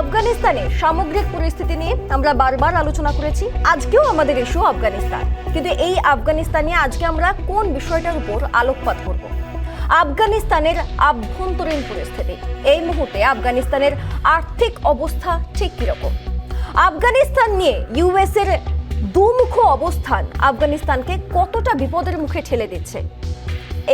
আফগানিস্তানের সামগ্রিক পরিস্থিতি নিয়ে আমরা বারবার আলোচনা করেছি। আজকেও আমাদের ইস্যু আফগানিস্তান, কিন্তু এই আফগানিস্তান নিয়ে আজকে আমরা কোন বিষয়টার উপর আলোকপাত করব? আফগানিস্তানের আভ্যন্তরীণ পরিস্থিতি। এই মুহূর্তে আফগানিস্তানের আর্থিক অবস্থা ঠিক কিরকম? আফগানিস্তান নিয়ে ইউএস এর দুমুখ অবস্থান আফগানিস্তানকে কতটা বিপদের মুখে ঠেলে দিচ্ছে,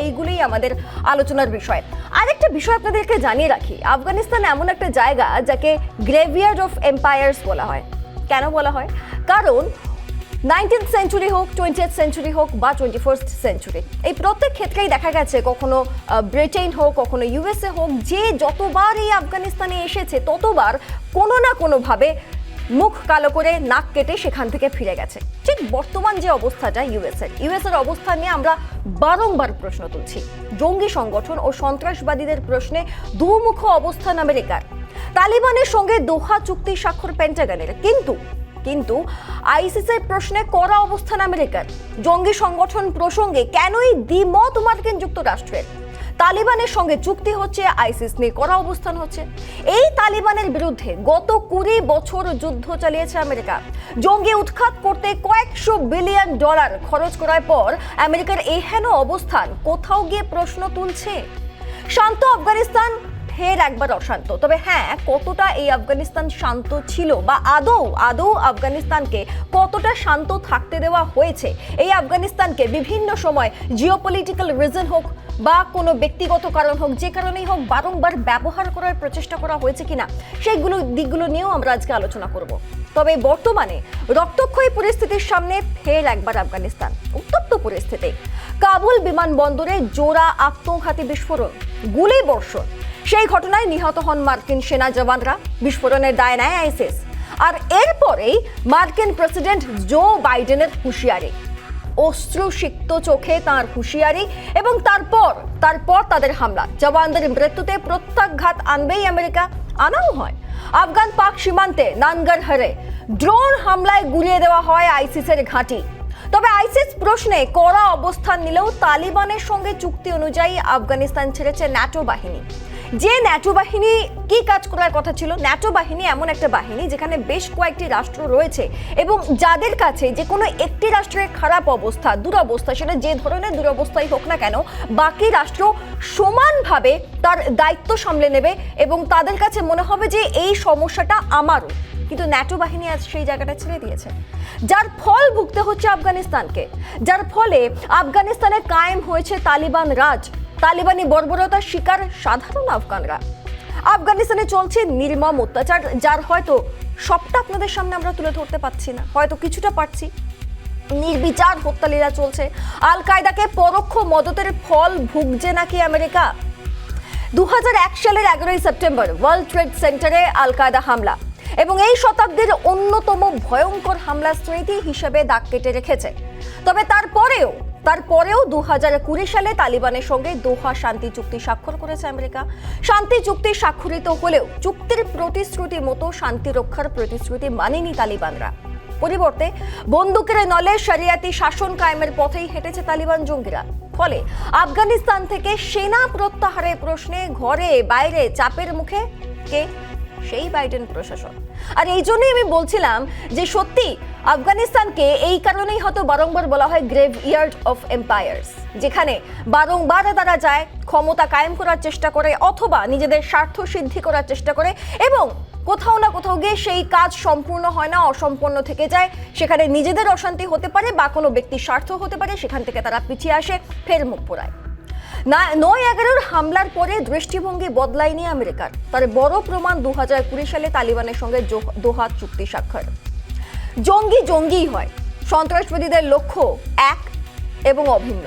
এইগুলোই আমাদের আলোচনার বিষয়। আরেকটা বিষয় আপনাদেরকে জানিয়ে রাখি, আফগানিস্তান এমন একটা জায়গা যাকে গ্রেভিয়ার্ড অফ এম্পায়ার্স বলা হয়। কেন বলা হয়? কারণ 19th সেঞ্চুরি হোক, 20th সেঞ্চুরি হোক বা 21st সেঞ্চুরি, এই প্রত্যেক ক্ষেত্রেই দেখা গেছে কখনো ব্রিটেন হোক, কখনো ইউএসএ হোক, যে যতবার এই আফগানিস্তানে এসেছে ততবার কোনো না কোনোভাবে মুখ কালো করে নাক কেটে সেখান থেকে ফিরে গেছে। ঠিক বর্তমান যে অবস্থাটা ইউএসএর অবস্থা নিয়ে আমরা বারংবার প্রশ্ন তুলছি। জঙ্গি সংগঠন ও সন্ত্রাসবাদীদের প্রশ্নে দুমুখ অবস্থান আমেরিকার। তালিবানের সঙ্গে দোহা চুক্তি স্বাক্ষর পেন্টাগনের, কিন্তু আইসিসের প্রশ্নে কড়া অবস্থান আমেরিকার। জঙ্গি সংগঠন প্রসঙ্গে কেনই দ্বিমত মার্কিন যুক্তরাষ্ট্রের। তালিবানের সঙ্গে চুক্তি হচ্ছে, আইসিস নিয়ে কড়া অবস্থান হচ্ছে। এই তালিবানের বিরুদ্ধে গত 20 বছর যুদ্ধ চালিয়েছে আমেরিকা। জঙ্গি উৎখাত করতে কয়েকশো বিলিয়ন ডলার খরচ করার পর আমেরিকার এহেন অবস্থান কোথাও গিয়ে প্রশ্ন তুলছে। শান্ত আফগানিস্তান ফের একবার অশান্ত। তবে হ্যাঁ, কতটা এই আফগানিস্তান শান্ত ছিল বা আদৌ আফগানিস্তানকে কতটা শান্ত থাকতে দেওয়া হয়েছে, এই আফগানিস্তানকে বিভিন্ন সময় জিওপলিটিক্যাল রিজন হোক বা কোনো ব্যক্তিগত কারণ হোক, যে কারণেই হোক বারংবার ব্যবহার করার প্রচেষ্টা করা হয়েছে কিনা, সেইগুলো দিকগুলো নিয়েও আমরা আজকে আলোচনা করব। তবে বর্তমানে রক্তক্ষয়ী পরিস্থিতির সামনে ফের একবার আফগানিস্তান। উত্তপ্ত পরিস্থিতি। কাবুল বিমানবন্দরে জোড়া আত্মঘাতী বিস্ফোরণ, গুলি বর্ষণ। সেই ঘটনায় নিহত হন মার্কিন সেনা জওয়ানরা। বিস্ফোরণের দায় নেয় আইসিস। আর এরপরেই মার্কিন প্রেসিডেন্ট জো বাইডেনের হুঁশিয়ারি, অশ্রুসিক্ত চোখে তাঁর হুঁশিয়ারি, এবং তারপর তাদের হামলা। জওয়ানদের মৃত্যুতে প্রত্যাঘাত আনবেই আমেরিকা, আনাও হয়। আফগান পাক সীমান্তে নানগারহারে ড্রোন হামলায় গুলিয়ে দেওয়া হয় আইসিসের ঘাঁটি। তবে আইসিস প্রশ্নে কড়া অবস্থান নিলেও তালিবানের সঙ্গে চুক্তি অনুযায়ী আফগানিস্তান ছেড়েছে ন্যাটো বাহিনী। যে ন্যাটো বাহিনী কি কাজ করার কথা ছিল? ন্যাটো বাহিনী এমন একটা বাহিনী যেখানে বেশ কয়েকটি রাষ্ট্র রয়েছে এবং যাদের কাছে যে কোনো একটি রাষ্ট্রের খারাপ অবস্থা, দুরবস্থা, সেটা যে ধরনের দুরবস্থাই হোক না কেন, বাকি রাষ্ট্র সমানভাবে তার দায়িত্ব সামলে নেবে এবং তাদের কাছে মনে হবে যে এই সমস্যাটা আমারও। কিন্তু ন্যাটো বাহিনী আজ সেই জায়গাটা ছেড়ে দিয়েছে, যার ফল ভুগতে হচ্ছে আফগানিস্তানকে, যার ফলে আফগানিস্তানে কায়েম হয়েছে তালিবান রাজ। তালিবানি বর্বরতার শিকার সাধারণ আফগানরা। আফগানিস্তানে চলছে নির্মম অত্যাচার, যার হয়তো সবটা আপনাদের সামনে আমরা তুলে ধরতে পারছি না, হয়তো কিছুটা পারছি। নির্বিচার হত্যালীলা চলছে। আল কায়দাকে পরোক্ষ মদতের ফল ভুগছে নাকি আমেরিকা? 2001 সালের 11ই সেপ্টেম্বর ওয়ার্ল্ড ট্রেড সেন্টারে আল কায়দা হামলা এবং এই শতাব্দীর অন্যতম ভয়ঙ্কর হামলা স্মৃতি হিসেবে দাগ কেটে রেখেছে। তবে তারপরেও 2020 সালে তালিবানের সঙ্গে দোহা শান্তি চুক্তি স্বাক্ষর করেছে আমেরিকা। শান্তি চুক্তি স্বাক্ষরিত হলেও চুক্তির প্রতিশ্রুতি মতো শান্তি রক্ষার প্রতিশ্রুতি মানেনি তালিবানরা। পরিবর্তে বন্দুকের নলে শরিয়াতি শাসন কায়েমের পথেই হেঁটেছে তালিবান জঙ্গিরা। ফলে আফগানিস্তান থেকে সেনা প্রত্যাহারের প্রশ্নে ঘরে বাইরে চাপের মুখে কে? সেই বাইডেন প্রশাসন। আর এই জন্যই আমি বলছিলাম যে সত্যি আফগানিস্তানকে এই কারণেই হয়তো বারংবার বলা হয় গ্রেভইয়ার্ড অফ এম্পায়ার্স, যেখানে বারংবার তারা যায়, ক্ষমতা কায়েম করার চেষ্টা করে অথবা নিজেদের স্বার্থ সিদ্ধি করার চেষ্টা করে এবং কোথাও না কোথাও গিয়ে সেই কাজ সম্পূর্ণ হয় না, অসম্পূর্ণ থেকে যায়। সেখানে নিজেদের অশান্তি হতে পারে বা কোনো ব্যক্তির স্বার্থ হতে পারে, সেখান থেকে তারা পিছিয়ে আসে, ফের মুখ পোড়ায়। 9/11 হামলার পরে দৃষ্টিভঙ্গি বদলায়নি আমেরিকার। তার বড় প্রমাণ 2020 সালে তালিবানের সঙ্গে দোহা চুক্তি স্বাক্ষর। জঙ্গিই হয়, সন্ত্রাসবাদীদের লক্ষ্য এক এবং অভিন্ন।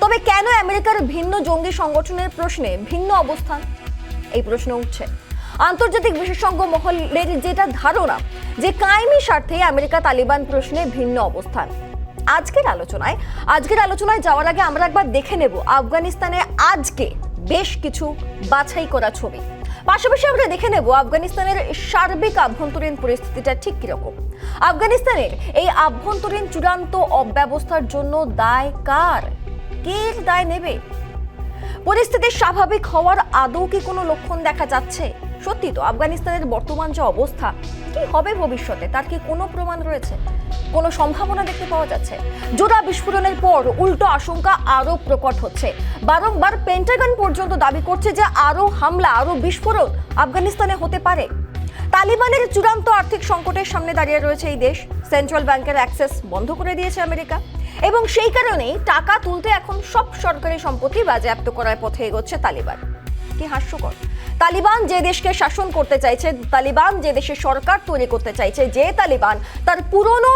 তবে কেন আমেরিকার ভিন্ন জঙ্গি সংগঠনের প্রশ্নে ভিন্ন অবস্থান? এই প্রশ্ন উঠছে। আন্তর্জাতিক বিশেষজ্ঞ মহলের যেটা ধারণা যে কায়েমি স্বার্থে আমেরিকা তালিবান প্রশ্নে ভিন্ন অবস্থান। আজকের আলোচনায় যাওয়ার আগে আমরা একবার দেখে নেব আফগানিস্তানে আজকে বেশ কিছু বাছাই করা ছবি। পাশাপাশি আমরা দেখে নেব আফগানিস্তানের সার্বিক আভ্যন্তরীণ পরিস্থিতিটা ঠিক কিরকম। আফগানিস্তানের এই আভ্যন্তরীণ চূড়ান্ত অব্যবস্থার জন্য দায় কার? কে দায় নেবে? পরিস্থিতি স্বাভাবিক হওয়ার আদৌ কি কোনো লক্ষণ দেখা যাচ্ছে? সত্যি তো আফগানিস্তানের বর্তমান যে অবস্থা, কি হবে ভবিষ্যতে তার কি কোনো প্রমাণ রয়েছে? কোনো সম্ভাবনা দেখতে পাওয়া যাচ্ছে? জোড়া বিস্ফোরণের পর উল্টো আশঙ্কা আরো প্রকট হচ্ছে। বারংবার পেন্টাগন পর্যন্ত দাবি করছে যে আরো হামলা, আরো বিস্ফোরণ আফগানিস্তানে হতে পারে। তালিবানের চূড়ান্ত আর্থিক সংকটের সামনে দাঁড়িয়ে রয়েছে এই দেশ। সেন্ট্রাল ব্যাংকের অ্যাক্সেস বন্ধ করে দিয়েছে আমেরিকা, এবং সেই কারণেই টাকা তুলতে এখন সব সরকারি সম্পত্তি বাজেয়াপ্ত করার পথে এগোচ্ছে তালিবান। কি হাস্যকর! তালিবান যে দেশকে শাসন করতে চাইছে, তালিবান যে দেশের সরকার তৈরি করতে চাইছে, যে তালিবান তার পুরনো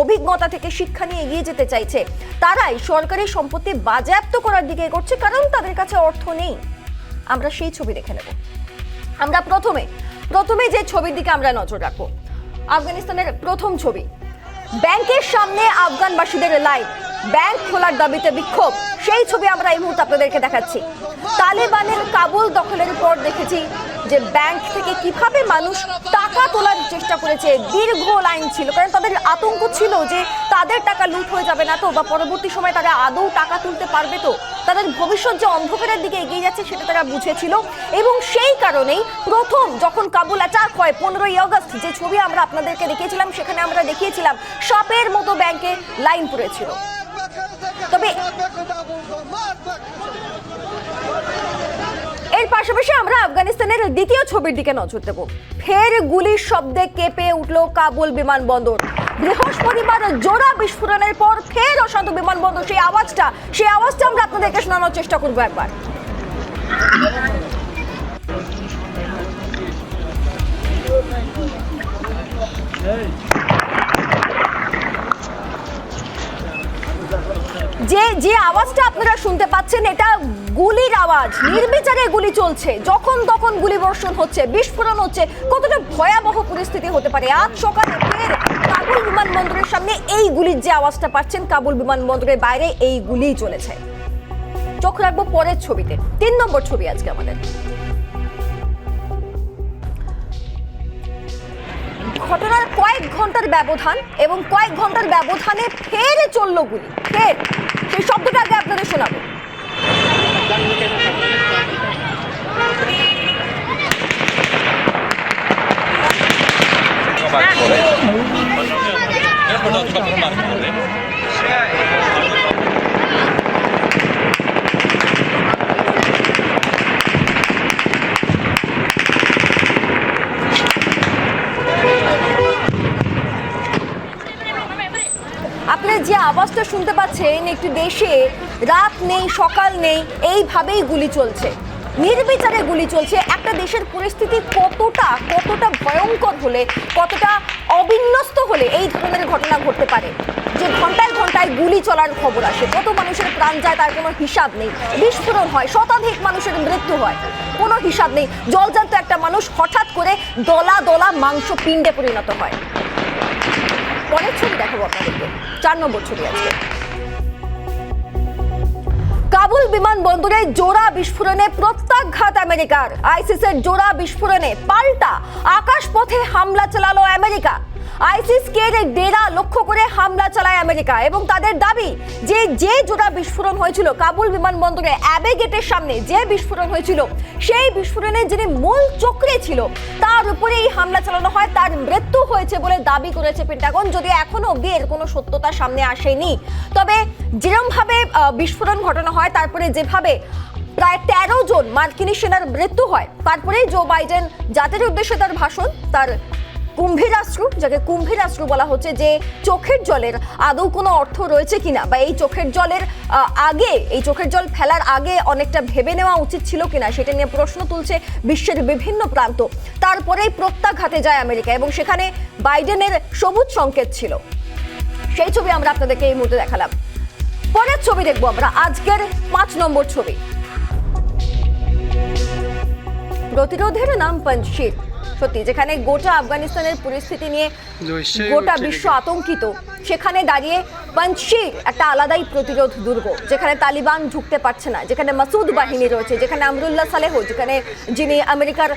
অভিজ্ঞতা থেকে শিক্ষা নিয়ে এগিয়ে যেতে চাইছে, তারাই সরকারি সম্পত্তি বাজেয়াপ্ত করার দিকে এগোচ্ছে, কারণ তাদের কাছে অর্থ নেই। আমরা সেই ছবি দেখে নেব। আমরা প্রথমে যে ছবির দিকে আমরা নজর রাখবো, আফগানিস্তানের প্রথম ছবি। ব্যাংকের সামনে আফগানবাসীদের লাইন, ব্যাংক খোলার দাবিতে বিক্ষোভ, সেই ছবি আমরা এই মুহূর্তে আপনাদেরকে দেখাচ্ছি। তালেবানের কাবুল দখলের পর দেখেছি যে ব্যাংক থেকে কিভাবে মানুষ টাকা তোলার চেষ্টা করেছে। দীর্ঘ লাইন ছিল, কারণ তাদের আতঙ্ক ছিল যে তাদের টাকা লুট হয়ে যাবে না তো, বা পরবর্তী সময় তারা আদৌ টাকা তুলতে পারবে তো। তাদের ভবিষ্যৎ যে অন্ধকারের দিকে এগিয়ে যাচ্ছে সেটা তারা বুঝেছিল, এবং সেই কারণেই প্রথম যখন কাবুল অ্যাটাক হয় 15ই আগস্ট, যে ছবি আমরা আপনাদেরকে দেখিয়েছিলাম, সেখানে আমরা দেখিয়েছিলাম সাপের মতো ব্যাংকে লাইন পড়েছিল। তবে এর পাশাপাশি আমরা আফগানিস্তানের দ্বিতীয় ছবির দিকে নজর দেব। ফের গুলির শব্দে কেঁপে উঠল কাবুল বিমানবন্দর। বৃহস্পতিবার জোড়া বিস্ফোরণের পর ফের অশান্ত বিমানবন্দর, সেই আওয়াজটা আমরা আপনাদেরকে শোনানোর চেষ্টা করবো একবার। যে আওয়াজটা আপনারা শুনতে পাচ্ছেন, এটা গুলির আওয়াজ। নির্বিচারে গুলি চলছে, যখন তখন গুলি বর্ষণ হচ্ছে, বিস্ফোরণ হচ্ছে। কতটা ভয়াবহ পরিস্থিতি হতে পারে। আজ সকালে ফের কাবুল বিমানবন্দরের সামনে এই গুলির যে আওয়াজটা পাচ্ছেন, কাবুল বিমানবন্দরের বাইরে এই গুলিই চলেছে। চোখ রাখবো পরের ছবিতে, 3 নম্বর ছবি আজকে আমাদের। ঘটনার কয়েক ঘন্টার ব্যবধান, এবং কয়েক ঘন্টার ব্যবধানে ফের চলল গুলি। ফের সেই শব্দটা আগে আপনাদের শোনাবো। আপনারা যে আওয়াজটা শুনতে পাচ্ছেন, একটি দেশে রাত নেই, সকাল নেই, এইভাবেই গুলি চলছে, নির্বিচারে গুলি চলছে। একটা দেশের পরিস্থিতি কতটা ভয়ঙ্কর হলে, কতটা অবিন্যস্ত হলে এই ধরনের ঘটনা ঘটতে পারে, যে ঘন্টায় ঘন্টায় গুলি চলার খবর আসে, কত মানুষের প্রাণ যায় তার কোনো হিসাব নেই, বিস্ফোরণ হয়, শতাধিক মানুষের মৃত্যু হয়, কোনো হিসাব নেই। জলজান্ত একটা মানুষ হঠাৎ করে দলা দলা মাংস পিণ্ডে পরিণত হয়। পরের ছবি দেখাবো আপনাদেরকে, 4 নম্বর ছবি আছে। কাবুল বিমানবন্দরে জোড়া বিস্ফোরণে প্রত্যাঘাত আমেরিকার। আইসিসের জোড়া বিস্ফোরণে পাল্টা আকাশপথে হামলা চালালো আমেরিকা। আইসিসকে ডেরা লক্ষ্য করে হামলা চালায় আমেরিকা, এবং তাদের দাবি যে জোড়া বিস্ফোরণ হয়েছিল কাবুল বিমানবন্দরে অ্যাবে গেটের সামনে, যে বিস্ফোরণ হয়েছিল, সেই বিস্ফোরণের যিনি মূল চক্রে ছিল তার উপরে এই হামলা চালানো হয়। তার মৃত্যু হয়েছে বলে দাবি করেছে পেন্টাগন, যদিও এখনো অব্দি এর কোনো সত্যতা সামনে আসেনি। তবে যেরকমভাবে বিস্ফোরণ ঘটানো হয়, তারপরে যেভাবে প্রায় 13 জন মার্কিনী সেনার মৃত্যু হয়, তারপরে জো বাইডেন জাতির উদ্দেশ্যে তার ভাষণ, তার কুম্ভীরাস্ত্র, যাকে কুম্ভীরাস্ত্র বলা হচ্ছে, যে চোখের জলের আদৌ কোনো অর্থ রয়েছে কিনা, বা এই চোখের জলের এই চোখের জল ফেলার আগে অনেকটা ভেবে নেওয়া উচিত ছিল কিনা, সেটা নিয়ে প্রশ্ন তুলছে বিশ্বের বিভিন্ন প্রান্ত। তারপরেই প্রত্যাঘাতে যায় আমেরিকা, এবং সেখানে বাইডেনের সবুজ সংকেত ছিল। সেই ছবি আমরা আপনাদেরকে এই মুহূর্তে দেখালাম। পরের ছবি দেখবো আমরা, আজকের 5 নম্বর ছবি। প্রতিরোধের নাম পঞ্চশীল। সত্যি, যেখানে গোটা আফগানিস্তানের পরিস্থিতি নিয়ে গোটা বিশ্ব আতঙ্কিত, সেখানে দাঁড়িয়ে পাঞ্চশির একটা আলাদাই প্রতিরোধ দুর্গ, যেখানে তালিবান ঢুকতে পারছে না, যেখানে মাসুদ বাহিনী রয়েছে, যেখানে আমরুল্লাহ সালেহ, যেখানে যিনি আমেরিকার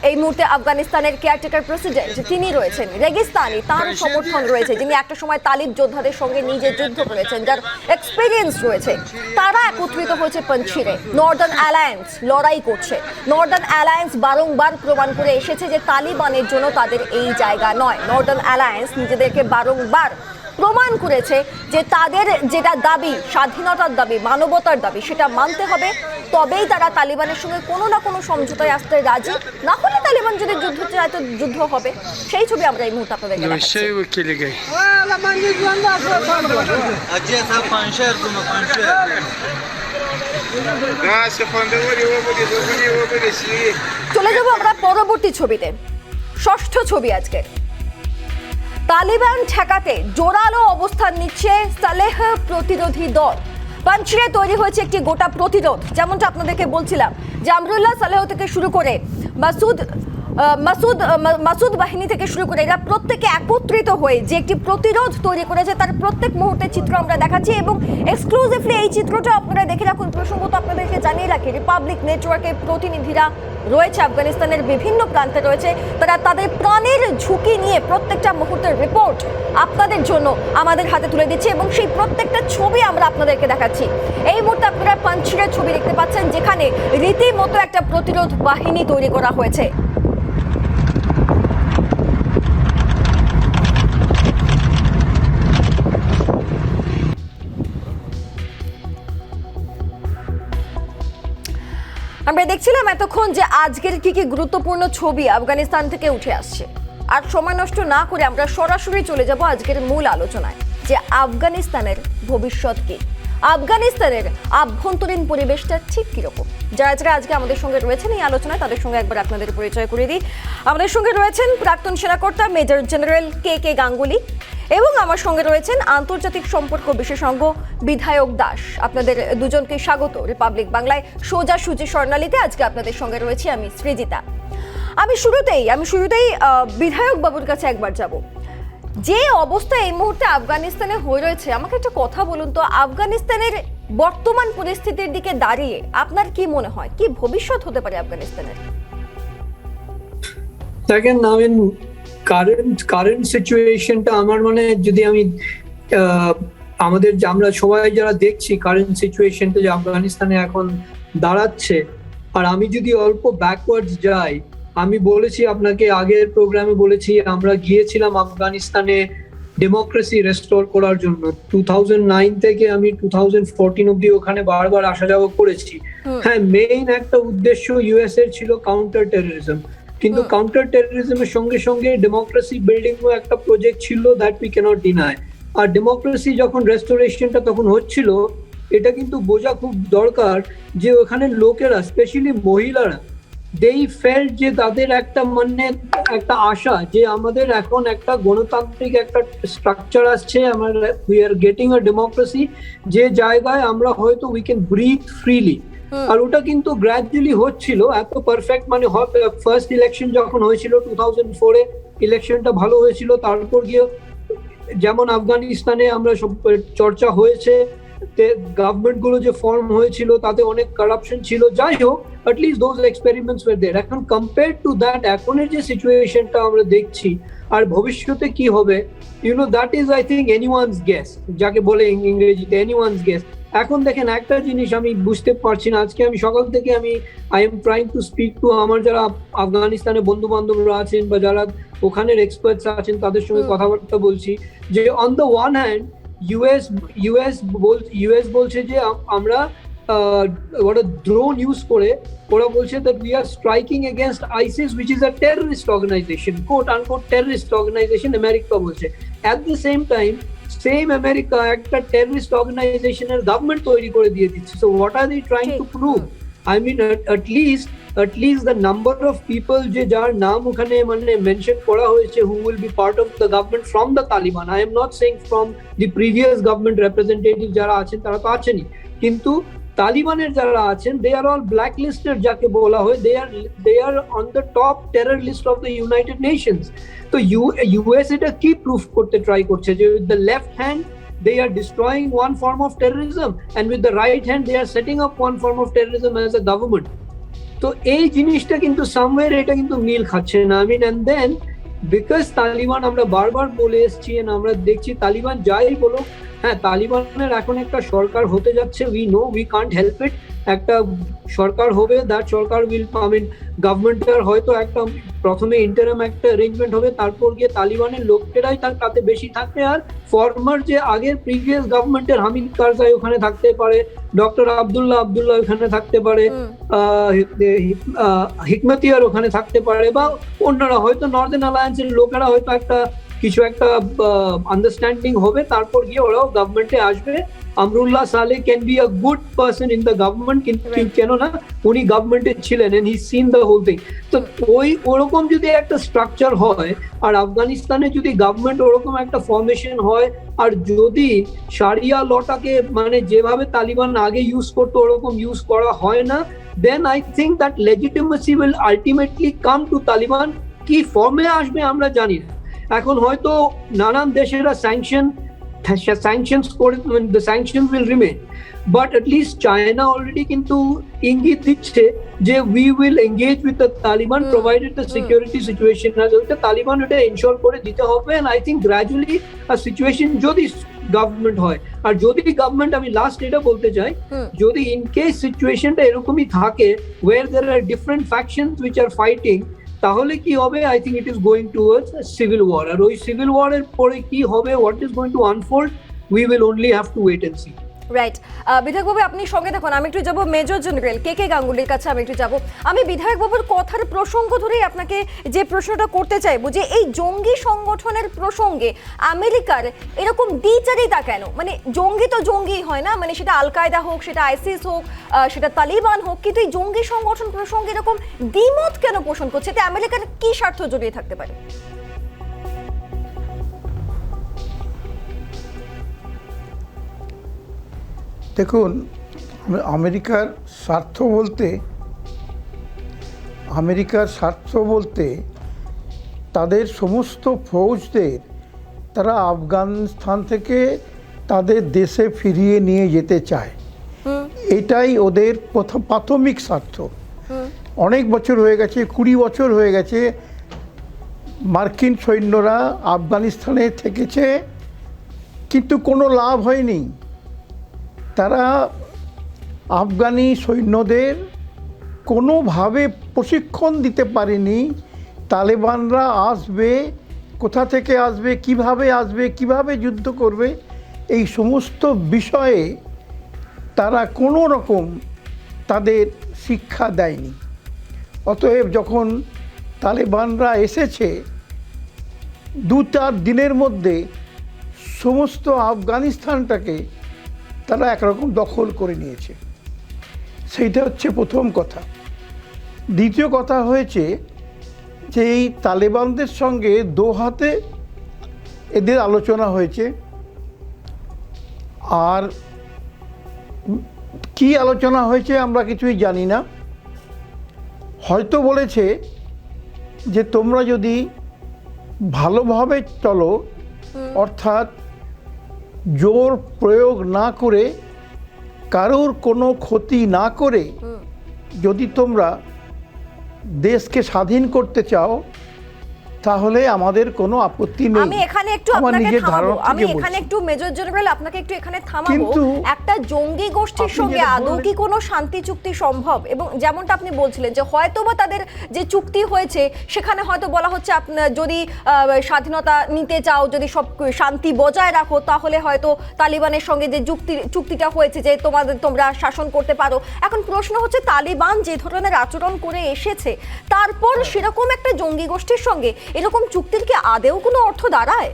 এই মুহূর্তে আফগানিস্তানের কেয়ারটেকার প্রেসিডেন্ট তিনি রয়েছেন, রেগিস্তানি তার সমর্থন রয়েছে, যিনি একটা সময় তালিব যোদ্ধাদের সঙ্গে নিজে যুদ্ধ করেছেন, যার এক্সপিরিয়েন্স রয়েছে, তারা একত্রিত হয়েছে পাঞ্চশিরে। নর্দার্ন অ্যালায়েন্স লড়াই করছে। নর্দার্ন অ্যালায়েন্স বারংবার প্রমাণ করে এসেছে যে তালিবানের জন্য তাদের এই জায়গা নয়। নর্দার্ন অ্যালায়েন্স নিজেদেরকে বারংবার প্রমাণ করেছে যে তাদের যেটা দাবি, স্বাধীনতার দাবি, মানবতার দাবি, সেটা মানতে হবে, তবেই তারা তালিবানের সঙ্গে কোনো না কোনো সমঝোতায় আসতে রাজি। না হলে তালিবান যদি যুদ্ধ চায় তো যুদ্ধ হবে। সেই ছবি আমরা এই মুহূর্তে আপনাদেরকে দেখাচ্ছি। চলে যাব আমরা পরবর্তী ছবিতে, ষষ্ঠ ছবি আজকে। তালিবান ঠেকাতে জোরালো অবস্থান নিচ্ছে সালেহ প্রতিরোধী দল। পাঞ্চশিরে তৈরি হয়েছে একটি গোটা প্রতিরোধ, যেমনটা আপনাদেরকে বলছিলাম যে আমরুল্লাহ সালেহ থেকে শুরু করে মাসুদ বাহিনী থেকে শুরু করে এরা প্রত্যেকে একত্রিত হয়ে যে একটি প্রতিরোধ তৈরি করেছে, তার প্রত্যেক মুহূর্তের চিত্র আমরা দেখাচ্ছি এবং এক্সক্লুসিভলি এই চিত্রটা আপনারা দেখে রাখুন। প্রসঙ্গত আপনাদেরকে জানিয়ে রাখি, রিপাবলিক নেটওয়ার্কের প্রতিনিধিরা রয়েছে আফগানিস্তানের বিভিন্ন প্রান্তে রয়েছে, তারা তাদের প্রাণের ঝুঁকি নিয়ে প্রত্যেকটা মুহূর্তের রিপোর্ট আপনাদের জন্য আমাদের হাতে তুলে দিচ্ছে এবং সেই প্রত্যেকটা ছবি আমরা আপনাদেরকে দেখাচ্ছি। এই মুহূর্তে আপনারা পাঞ্চশিরের ছবি দেখতে পাচ্ছেন, যেখানে রীতিমতো একটা প্রতিরোধ বাহিনী তৈরি করা হয়েছে। আমরা দেখছিলাম এতক্ষণ যে আজকের কি কি গুরুত্বপূর্ণ ছবি আফগানিস্তান থেকে উঠে আসছে। আর সময় নষ্ট না করে আমরা সরাসরি চলে যাব আজকের মূল আলোচনায়, যে আফগানিস্তানের ভবিষ্যৎ কি, আফগানিস্তানের আভ্যন্তরীণ পরিবেশটা ঠিক কিরকম। যারা যারা আজকে আমাদের সঙ্গে রয়েছেন এই আলোচনায়, তাদের সঙ্গে একবার আপনাদের পরিচয় করে দিই। আমাদের সঙ্গে রয়েছেন প্রাক্তন সেনাকর্তা মেজর জেনারেল কে গাঙ্গুলি এবং আমার সঙ্গে রয়েছেন আন্তর্জাতিক সম্পর্ক বিশেষজ্ঞ বিধায়ক দাস। আপনাদের দুজনকে স্বাগত রিপাবলিক বাংলায় সোজাসুজি স্বর্ণালীতে। আজকে আপনাদের সঙ্গে রয়েছি আমি সৃজিতা। আমি শুরুতেই বিধায়ক বাবুর কাছে একবার যাব। যে অবস্থা এই মুহূর্তে আফগানিস্তানে হয়ে রয়েছে, আমাকে একটা কথা বলুন তো, আফগানিস্তানের বর্তমান পরিস্থিতির দিকে দাঁড়িয়ে আপনার কি মনে হয়, কি ভবিষ্যৎ হতে পারে আফগানিস্তানের? দেখেন, কারেন্ট সিচুয়েশনটা আমার মানে, যদি আমি আমরা সবাই যারা দেখছি কারেন্ট সিচুয়েশনটা যে আফগানিস্তানে এখন দাঁড়াচ্ছে, আর আমি যদি অল্প ব্যাকওয়ার্ডস যাই, আমি বলেছি আপনাকে আগের প্রোগ্রামে বলেছি, আমরা গিয়েছিলাম আফগানিস্তানে ডেমোক্রেসি রেস্টোর করার জন্য। 2009 থেকে আমি 2014 অব্দি ওখানে বারবার আসা যাওয়া করেছি। হ্যাঁ, মেইন একটা উদ্দেশ্য ইউএস এর ছিল কাউন্টার টেররিজম, কিন্তু কাউন্টার টেররিজমের সঙ্গে সঙ্গে ডেমোক্রেসি বিল্ডিং ও একটা প্রজেক্ট ছিল, দ্যাট উই ক্যানট ডিনাই। আর ডেমোক্রেসি যখন রেস্টোরেশনটা তখন হচ্ছিল, এটা কিন্তু বোঝা খুব দরকার যে ওখানে লোকেরা, স্পেশালি মহিলারা, they felt যে তাদের একটা একটা আশা যে আমাদের এখন একটা গণতান্ত্রিক একটা স্ট্রাকচার আসছে, আমরা we are getting a democracy, যে জায়গায় আমরা হয়তো উই ক্যান ব্রিথ ফ্রিলি। আর ওটা কিন্তু গ্র্যাজুয়ালি হচ্ছিল, এত পারফেক্ট ফার্স্ট ইলেকশন যখন হয়েছিল 2004-এ ইলেকশনটা ভালো হয়েছিল, তারপর গিয়ে যেমন আফগানিস্তানে আমরা সব চর্চা হয়েছে, গভর্নমেন্ট গুলো যে ফর্ম হয়েছিল তাতে অনেক কারাপশন ছিল, যাই হোক, অ্যাটলিস্ট দোজ এক্সপেরিমেন্টস ওয়ার দেয়ার। এখন কম্পেয়ার টু দ্যাট এখনের যে সিচুয়েশনটা আমরা দেখছি আর ভবিষ্যতে কি হবে, that is I think anyone's guess, যাকে বলে ইংরেজিতে এনিওয়ানস গেস। এখন দেখেন, একটা জিনিস আমি বুঝতে পারছি না, আজকে আমি সকাল থেকে I am trying to speak to আমার যারা আফগানিস্তানে বন্ধু বান্ধবরা আছেন বা যারা ওখানের এক্সপার্টস আছেন, তাদের সঙ্গে কথাবার্তা বলছি যে on the one hand US বলছে যে আমরা ওরা ড্রোন ইউজ করে ওরা বলছে that we are striking against ISIS, which is a terrorist organization, quote unquote terrorist organization, America বলছে। at the same time same America একটা টেররিস্ট অর্গানাইজেশনের গভর্নমেন্ট তৈরি করে দিয়ে দিচ্ছে। so what are they trying to prove? I mean, at least the number of people যে যার নাম ওখানে মেনশন করা হয়েছে, who will be part of the government from the Taliban. I am not saying from the previous government representative যারা আছেন তারা তো আছেনই, কিন্তু তালিবানের যারা আছেন they are all black listed, যাকে বলা হয় they are on the top terror list of the United Nations. তো ইউএস এটা কি প্রুফ করতে ট্রাই করছে যে with the left hand they are destroying one form of terrorism and with the right hand they are setting up one form of terrorism as a government. তো এই জিনিসটা কিন্তু সামওয়্যার এটা কিন্তু মিল খাচ্ছে না। I mean, and then because Taliban আমরা বারবার বলে এসেছি, আমরা দেখছি তালিবান যাই বলো, হ্যাঁ তালিবানের এখন একটা সরকার হতে যাচ্ছে, we know, we can't help it, একটা সরকার হবে, দ্যাট সরকার উইল, আই মিন গভর্নমেন্টের হয়তো একটা প্রথমে ইন্টারিম একটা অ্যারেঞ্জমেন্ট হবে, তারপর গিয়ে তালিবানের লোকেরাই তাতে বেশি থাকবে, আর ফর্মার যে আগের প্রিভিয়াস গভর্নমেন্টের হামিদ কারজাই ওখানে থাকতে পারে, ডক্টর আব্দুল্লাহ ওখানে থাকতে পারে, হিকমতিয়ার ওখানে থাকতে পারে, বা অন্যরা হয়তো নর্দার্ন অ্যালায়েন্সের লোকেরা হয়তো কিছু একটা আন্ডারস্ট্যান্ডিং হবে, তারপর গিয়ে ওরাও গভর্নমেন্টে আসবে। Amrullah Saleh can be a good person in the government, কিন্তু কেন না উনি গভর্নমেন্টে ছিলেন and he seen the whole thing. তো ওরকম যদি একটা স্ট্রাকচার হয়, আর আফগানিস্তানে যদি গভর্নমেন্ট ওরকম একটা ফর্মেশন হয়, আর যদি শারিয়া লটাকে মানে যেভাবে তালিবান আগে ইউজ করতো ওরকম ইউজ করা হয় না, then I think that legitimacy will ultimately come to Taliban. কি ফর্মে আসবে আমরা জানি না। এখন হয়তো নানান দেশেরা sanctions করে, the sanctions will remain, but at least China already কিন্তু ইঙ্গিত দিচ্ছে যে we will engage with the Taliban provided the security situation as ওটা তালিবান ওটা এনশোর করে দিতে হবে। and I think gradually a situation যদি গভর্নমেন্ট হয়, আর যদি গভর্নমেন্ট, আমি লাস্ট এটা বলতে চাই, যদি ইন কেস সিচুয়েশনটা এরকমই থাকে where there are different factions which are fighting, তাহলে কি হবে, I think it is going towards civil war. আর ওই সিভিল ওয়ারের পরে কি হবে, what is going to unfold, we will only have to wait and see. Right, বিধায়ক বাবু আপনি সঙ্গে দেখুন, আমি একটু যাবো মেজর জেনারেল কে গাঙ্গুলির কাছে, আমি একটু যাবো। আমি বিধায়ক বাবুর কথার প্রসঙ্গ ধরেই আপনাকে যে প্রশ্নটা করতে চাইবো, যে এই জঙ্গি সংগঠনের প্রসঙ্গে আমেরিকার এরকম দ্বিচারিতা কেন? মানে জঙ্গি তো জঙ্গি হয় না, মানে সেটা আল কায়দা হোক, সেটা আইসিস হোক, সেটা তালিবান হোক, কিন্তু এই জঙ্গি সংগঠন প্রসঙ্গে এরকম দ্বিমত কেন পোষণ করছে? এতে আমেরিকার কি স্বার্থ জড়িয়ে থাকতে পারে? দেখুন, আমেরিকার স্বার্থ বলতে তাদের সমস্ত ফৌজদের তারা আফগানিস্তান থেকে তাদের দেশে ফিরিয়ে নিয়ে যেতে চায়, এটাই ওদের প্রাথমিক স্বার্থ। অনেক বছর হয়ে গেছে, 20 বছর হয়ে গেছে মার্কিন সৈন্যরা আফগানিস্তানে থেকেছে, কিন্তু কোনো লাভ হয়নি। তারা আফগানি সৈন্যদের কোনোভাবে প্রশিক্ষণ দিতে পারেনি তালেবানরা আসবে, কোথা থেকে আসবে, কিভাবে যুদ্ধ করবে, এই সমস্ত বিষয়ে তারা কোনো রকম তাদের শিক্ষা দেয়নি। অতএব যখন তালেবানরা এসেছে, 2-4 দিনের মধ্যে সমস্ত আফগানিস্তানটাকে তারা একরকম দখল করে নিয়েছে। সেইটা হচ্ছে প্রথম কথা। দ্বিতীয় কথা হয়েছে যে এই তালেবানদের সঙ্গে দোহাতে এদের আলোচনা হয়েছে, আর কি আলোচনা হয়েছে আমরা কিছুই জানি না। হয়তো বলেছে যে তোমরা যদি ভালোভাবে চলো, অর্থাৎ জোর প্রয়োগ না করে, কারোর কোনো ক্ষতি না করে যদি তোমরা দেশকে স্বাধীন করতে চাও, তাহলে আমাদের কোনো আপত্তি নেই। আমি এখানে একটু আপনাকে থামাবো, আমি এখানে একটু মেজর জেনারেল আপনাকে একটু এখানে থামাবো। একটা জঙ্গি গোষ্ঠীর সঙ্গে আদৌ কি কোনো শান্তি চুক্তি সম্ভব? এবং যেমনটা আপনি বলছিলেন যে হয়তোবা তাদের যে চুক্তি হয়েছে সেখানে হয়তো বলা হচ্ছে যদি স্বাধীনতা নিতে চাও, যদি সব শান্তি বজায় রাখো, তাহলে হয়তো তালিবানের সঙ্গে যে চুক্তিটা হয়েছে যে তোমরা শাসন করতে পারো। এখন প্রশ্ন হচ্ছে তালিবান যে ধরনের আচরণ করে এসেছে, তারপর সেরকম একটা জঙ্গি গোষ্ঠীর সঙ্গে এরকম চুক্তির কি আদেও কোনো অর্থ দাঁড়ায়?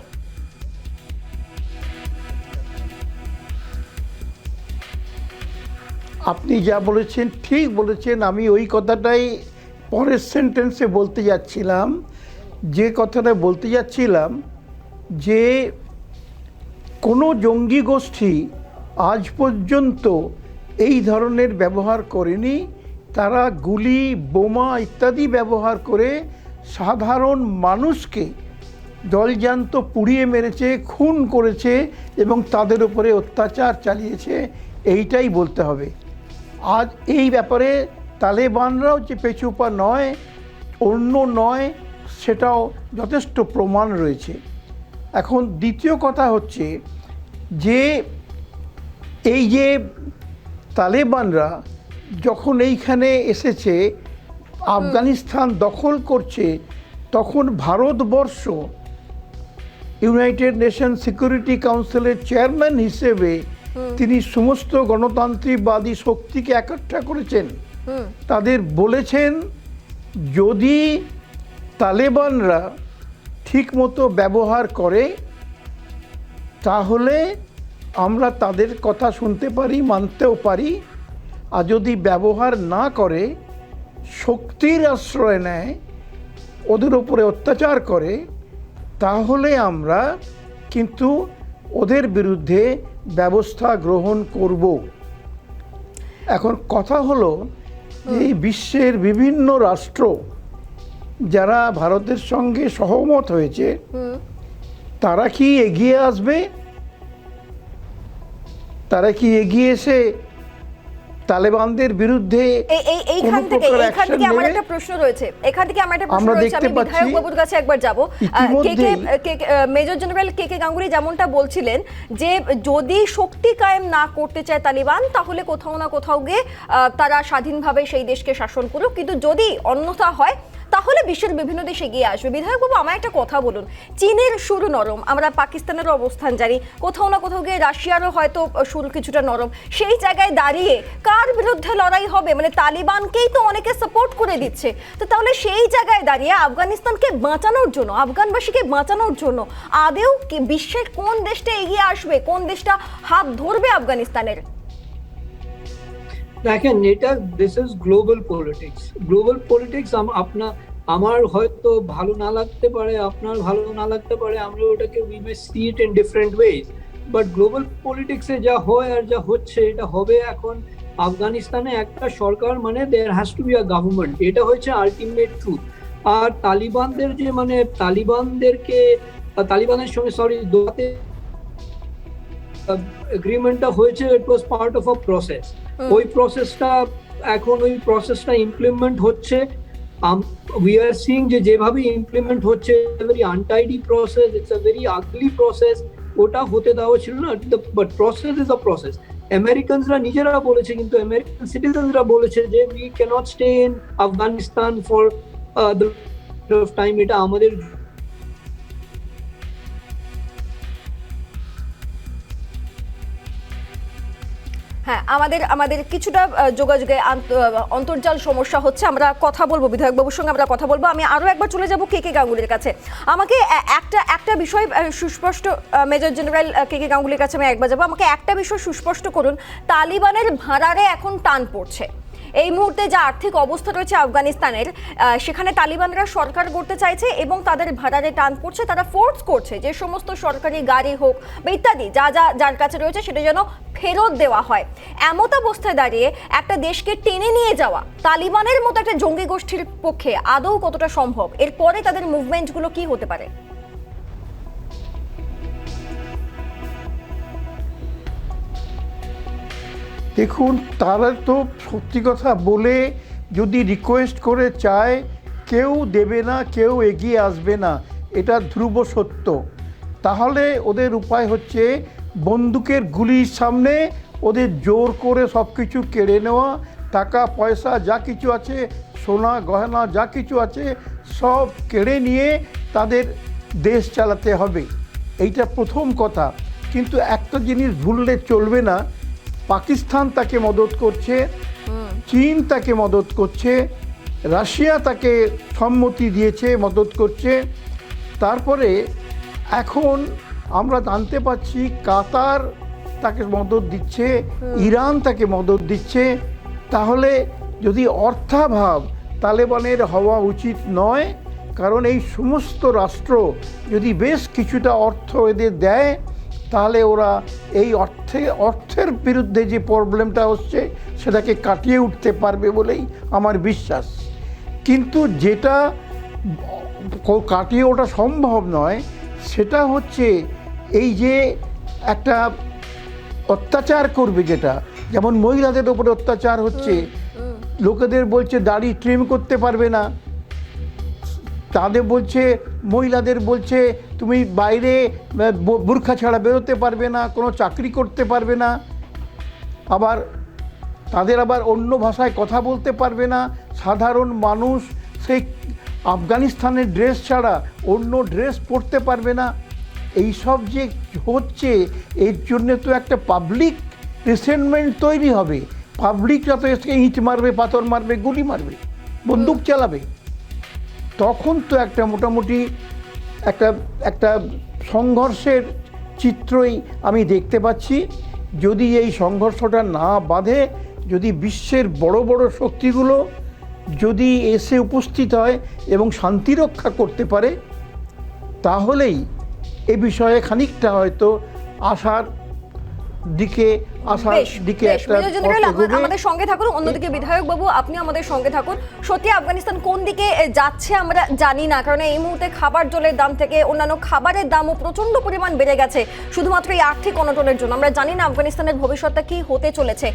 আপনি যা বলেছেন ঠিক বলেছেন। আমি ওই কথাটাই পরের সেন্টেন্সে বলতে যাচ্ছিলাম, যে কোনো জঙ্গি গোষ্ঠী আজ পর্যন্ত এই ধরনের ব্যবহার করেনি। তারা গুলি, বোমা ইত্যাদি ব্যবহার করে সাধারণ মানুষকে জলজ্যান্ত পুড়িয়ে মেরেছে, খুন করেছে এবং তাদের উপরে অত্যাচার চালিয়েছে, এইটাই বলতে হবে। আজ এই ব্যাপারে তালেবানরাও যে পেছুপা নয়, অন্য নয়, সেটাও যথেষ্ট প্রমাণ রয়েছে। এখন দ্বিতীয় কথা হচ্ছে যে এই যে তালেবানরা যখন এইখানে এসেছে, আফগানিস্তান দখল করছে, তখন ভারতবর্ষ ইউনাইটেড নেশন সিকিউরিটি কাউন্সিলের চেয়ারম্যান হিসেবে তিনি সমস্ত গণতান্ত্রিকবাদী শক্তিকে একত্রা করেছেন। তাদের বলেছেন যদি তালেবানরা ঠিকমতো ব্যবহার করে তাহলে আমরা তাদের কথা শুনতে পারি, মানতেও পারি, আর যদি ব্যবহার না করে, শক্তির আশ্রয় নেয়, ওদের উপরে অত্যাচার করে, তাহলে আমরা কিন্তু ওদের বিরুদ্ধে ব্যবস্থা গ্রহণ করব। এখন কথা হলো এই বিশ্বের বিভিন্ন রাষ্ট্র যারা ভারতের সঙ্গে সহমত হয়েছে তারা কি এগিয়ে আসবে? তারা কি এগিয়ে এসে তালেবানদের বিরুদ্ধে এইখান থেকে আমার একটা প্রশ্ন রয়েছে, আমি বিধায়ক বাবুর কাছে একবার যাব। মেজর জেনারেল কে গাঙ্গুলি যেমনটা বলছিলেন যে যদি শক্তি কায়েম না করতে চায় তালিবান, তাহলে কোথাও না কোথাও গিয়ে তারা স্বাধীনভাবে সেই দেশকে শাসন করুক, কিন্তু যদি অন্যথা হয় তাহলে বিশ্বের বিভিন্ন দেশ এগিয়ে আসবে। বিধায়ক বাবু, আমার একটা কথা বলুন, চীনের সুর নরম, আমরা পাকিস্তানের অবস্থান জানি, কোথাও না কোথাও গিয়ে রাশিয়ারও হয়তো সুর কিছুটা নরম, সেই জায়গায় দাঁড়িয়ে কার বিরুদ্ধে লড়াই হবে? মানে তালিবানকেই তো অনেকে সাপোর্ট করে দিচ্ছে, তো তাহলে সেই জায়গায় দাঁড়িয়ে আফগানিস্তানকে বাঁচানোর জন্য, আফগানবাসীকে বাঁচানোর জন্য আদেও কি বিশ্বের কোন দেশটা এগিয়ে আসবে, কোন দেশটা হাত ধরবে আফগানিস্তানের? দেখেন, এটা this is global politics. Global politics আমার হয়তো ভালো না লাগতে পারে, আপনার ভালো না লাগতে পারে, আমরা ওটাকে we may see it in different ways, but global পলিটিক্সে যা হয় আর যা হচ্ছে, এটা হবে এখন আফগানিস্তানে একটা সরকার, মানে there has to be a government, এটা হচ্ছে আলটিমেট ট্রুথ। আর তালিবানদের যে মানে তালিবানের সঙ্গে দোয়াতে এগ্রিমেন্টটা হয়েছে, it was part of a process. ওই প্রসেসটা ইমপ্লিমেন্ট হচ্ছে। উই আর সিইং যেভাবে ইমপ্লিমেন্ট হচ্ছে, very untidy process, it's a very ugly process. ওটা হতে দেওয়া ছিল না, but process is a process. আমেরিকানসরা নিজেরা বলেছে, কিন্তু আমেরিকান সিটিজেনসরা বলেছে যে we can't stay in Afghanistan for the time. এটা আমাদের হ্যাঁ, আমাদের কিছুটা যোগাযোগে অন্তর্জাল সমস্যা হচ্ছে, আমরা কথা বলবো বিধায়ক বাবুর সঙ্গে, আমরা কথা বলবো। আমি আরো একবার চলে যাব কে গাঙ্গুলির কাছে। আমাকে একটা বিষয় সুস্পষ্ট, মেজর জেনারেল কে গাঙ্গুলির কাছে আমি একবার যাবো। আমাকে একটা বিষয় সুস্পষ্ট করুন, তালিবানের ভাড়ারে এখন টান পড়ছে। এই মুহূর্তে যে আর্থিক অবস্থা রয়েছে আফগানিস্তানের, সেখানে তালিবানরা সরকার গড়তে চাইছে এবং তাদের ভাড়ারে টান পড়ছে। তারা ফোর্স করছে যে সমস্ত সরকারি গাড়ি হোক বা ইত্যাদি যার কাছে রয়েছে সেটা যেন ফেরত দেওয়া হয়। এমত অবস্থায় দাঁড়িয়ে একটা দেশকে টেনে নিয়ে যাওয়া তালিবানের মতো একটা জঙ্গি গোষ্ঠীর পক্ষে আদৌ কতটা সম্ভব? এরপরে তাদের মুভমেন্টগুলো কি হতে পারে? দেখুন, তারা তো সত্যি কথা বলে যদি রিকোয়েস্ট করে চায়, কেউ দেবে না, কেউ এগিয়ে আসবে না, এটা ধ্রুব সত্য। তাহলে ওদের উপায় হচ্ছে বন্দুকের গুলির সামনে ওদের জোর করে সব কিছু কেড়ে নেওয়া, টাকা পয়সা যা কিছু আছে, সোনা গয়না যা কিছু আছে, সব কেড়ে নিয়ে তাদের দেশ চালাতে হবে। এইটা প্রথম কথা। কিন্তু একটা জিনিস ভুললে চলবে না, পাকিস্তান তাকে মদত করছে, চীন তাকে মদত করছে, রাশিয়া তাকে সম্মতি দিয়েছে, মদত করছে। তারপরে এখন আমরা জানতে পাচ্ছি কাতার তাকে মদত দিচ্ছে, ইরান তাকে মদত দিচ্ছে। তাহলে যদি অর্থাভাব তালেবানের হওয়া উচিত নয়, কারণ এই সমস্ত রাষ্ট্র যদি বেশ কিছুটা অর্থ এদের দেয়, তাহলে ওরা এই অর্থ অর্থের বিরুদ্ধে যে প্রবলেমটা হচ্ছে সেটাকে কাটিয়ে উঠতে পারবে বলেই আমার বিশ্বাস। কিন্তু যেটা কাটিয়ে ওঠা সম্ভব নয় সেটা হচ্ছে এই যে একটা অত্যাচার করবে, যেটা যেমন মহিলাদের উপরে অত্যাচার হচ্ছে, লোকেদের বলছে দাড়ি ট্রিম করতে পারবে না, তাদের বলছে, মহিলাদের বলছে তুমি বাইরে বুরখা ছাড়া বেরোতে পারবে না, কোনো চাকরি করতে পারবে না, আবার তাদের আবার অন্য ভাষায় কথা বলতে পারবে না, সাধারণ মানুষ সেই আফগানিস্তানের ড্রেস ছাড়া অন্য ড্রেস পরতে পারবে না। এই সব যে হচ্ছে এর জন্য তো একটা পাবলিক রিসেন্টমেন্ট তৈরি হবে, পাবলিক যত ইট মারবে, পাথর মারবে, গুলি মারবে, বন্দুক চালাবে, তখন তো একটা মোটামুটি একটা সংঘর্ষের চিত্রই আমি দেখতে পাচ্ছি। যদি এই সংঘর্ষটা না বাধে, যদি বিশ্বের বড় বড় শক্তিগুলো যদি এসে উপস্থিত হয় এবং শান্তি রক্ষা করতে পারে, তাহলেই এ বিষয়ে খানিকটা হয়তো আশার দিকে একটা আমাদের সঙ্গে থাকুন। অন্যদিকে বিধায়ক বাবু, আপনি আমাদের সঙ্গে থাকুন। সত্যি আফগানিস্তান কোন দিকে যাচ্ছে আমরা জানি না, কারণ এই মুহূর্তে খাবার জলের দাম থেকে অন্যান্য খাবারের দামও প্রচন্ড পরিমাণ বেড়ে গেছে শুধুমাত্র এই আর্থিক অনটনের জন্য। আমরা জানি না আফগানিস্তানের ভবিষ্যৎটা কি হতে চলেছে।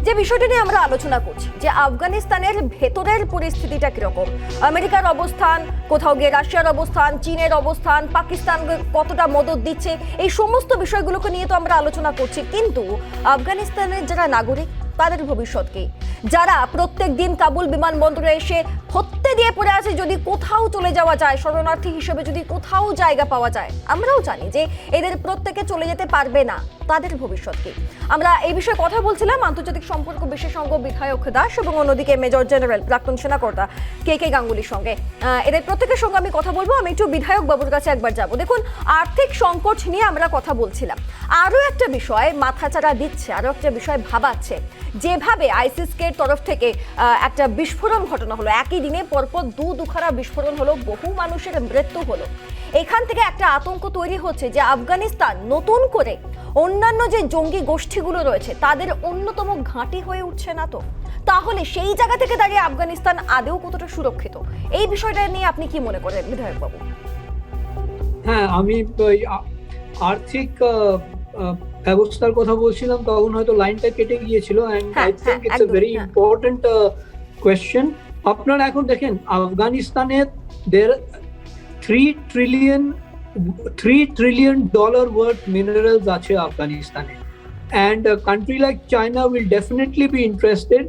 যে বিষয়টি নিয়ে আমরা আলোচনা করছি যে আফগানিস্তানের ভেতরের পরিস্থিতিটা কিরকম, আমেরিকার অবস্থান, কোথাও গিয়ে রাশিয়ার অবস্থান, চীনের অবস্থান, পাকিস্তান কতটা মদত দিচ্ছে, এই সমস্ত বিষয়গুলোকে নিয়ে তো আমরা আলোচনা করছি। কিন্তু আফগানিস্তানের যারা নাগরিক তাদের ভবিষ্যৎ কি? যারা প্রত্যেক দিন কাবুল বিমানবন্দরে এসে হত্যে দিয়ে পড়ে আছে, যদি কোথাও চলে যাওয়া যায়, শরণার্থী হিসেবে যদি কোথাও জায়গা পাওয়া যায়, আমরাও জানি যে এদের প্রত্যেকে চলে যেতে পারবে না, তাদের ভবিষ্যৎ কি? আমরা এই বিষয়ে কথা বলছিলাম আন্তর্জাতিক সম্পর্ক বিশেষজ্ঞ বিধায়ক দাস এবং অন্যদিকে মেজর জেনারেল প্রাক্তন সেনাকর্তা কে গাঙ্গুলির সঙ্গে। এদের প্রত্যেকের সঙ্গে আমি কথা বলবো। আমি একটু বিধায়ক বাবুর কাছে একবার যাব। দেখুন, আর্থিক সংকট নিয়ে আমরা কথা বলছিলাম, আরও একটা বিষয় মাথাচাড়া দিচ্ছে, আরও একটা বিষয় ভাবাচ্ছে। যেভাবে আইসিসকে তরফ থেকে একটা বিস্ফোরণ ঘটনা হলো, একই দিনে পরপর দুখানা বিস্ফোরণ হলো, বহু মানুষের মৃত্যু হলো, এখান থেকে একটা আতঙ্ক তৈরি হচ্ছে যে আফগানিস্তান নতুন করে অন্যান্য যে জঙ্গি গোষ্ঠীগুলো রয়েছে তাদের অন্যতম ঘাঁটি হয়ে উঠছে না তো? তাহলে সেই জায়গা থেকে দাঁড়িয়ে আফগানিস্তান আদৌ কতটা সুরক্ষিত, এই বিষয়টা নিয়ে আপনি কি মনে করেন বিধায়ক বাবু? হ্যাঁ, আমি আর্থিক ব্যবস্থার কথা বলছিলাম, তখন হয়তো লাইনটা কেটে গিয়েছিল। And I think it's a very important question. আপনারা এখন দেখেন আফগানিস্তানের $3 trillion worth minerals আছে আফগানিস্তানে, and a country like China will definitely be interested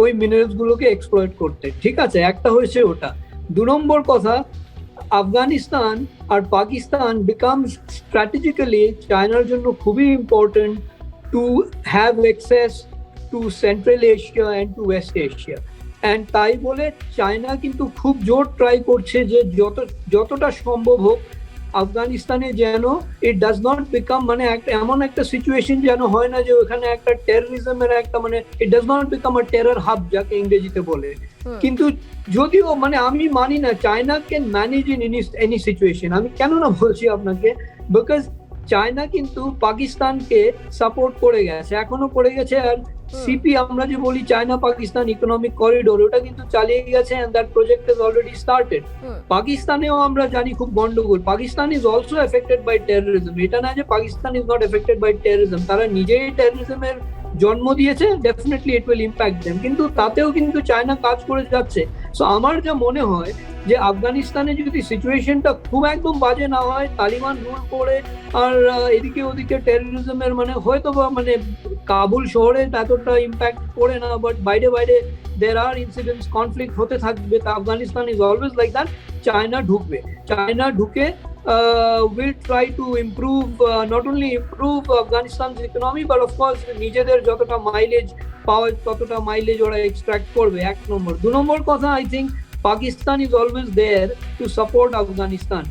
ওই মিনারেলস গুলোকে এক্সপ্লয়েট করতে। ঠিক আছে, একটা হয়েছে ওটা। 2 নম্বর কথা, আফগানিস্তান আর পাকিস্তান becomes strategically চায়নার জন্য খুবই important to have access to Central Asia and to West Asia. And তাই বলে চায়না কিন্তু খুব জোর ট্রাই করছে যে যতটা সম্ভব হোক আফগানিস্তানে যেন ইট ডাজ নট বিকাম, মানে এমন একটা সিচুয়েশন যেন হয় না যে ওখানে একটা টেররিজমের একটা, মানে it does not become a terror hub যাকে ইংরেজিতে বলে। কিন্তু যদিও মানে আমি মানি না China can manage in any situation. আমি কেন না বলছি আপনাকে, বিকজ চায়না কিন্তু পাকিস্তানকে সাপোর্ট করে গেছে, এখনো করে গেছে। আর সিপি আমরা যে বলি চায়না পাকিস্তান ইকোনমিক করিডোর, ওটা কিন্তু চালিয়ে গেছে, and that project is already started. পাকিস্তানেও আমরা জানি খুব গন্ডগোল, Pakistan is also affected by terrorism. এটা না যে Pakistan is not affected by terrorism, তারা নিজেই টেররিজমের জন্ম দিয়েছে, definitely it will impact them, কিন্তু তাতেও কিন্তু চায়না কাজ করে যাচ্ছে। সো আমার যা মনে হয় যে আফগানিস্তানে যদি সিচুয়েশনটা খুব একদম বাজে না হয়, তালিবান রুল করে আর এদিকে ওদিকে টেররিজমের মানে হয়তো বা মানে কাবুল শহরে এতটা ইম্প্যাক্ট পড়ে না, বাট বাইরে there are incidents, conflict হতে থাকবে, তা Afghanistan is always like that। China ঢুকে will try to improve, not only improve Afghanistan's economy but of course নিজেদের যতটা মাইলেজ পাওয়া ততটা মাইলেজ ওরা এক্সট্রাক্ট করবে, 1 নম্বর। 2 নম্বর কথা, I think Pakistan is always there to support Afghanistan.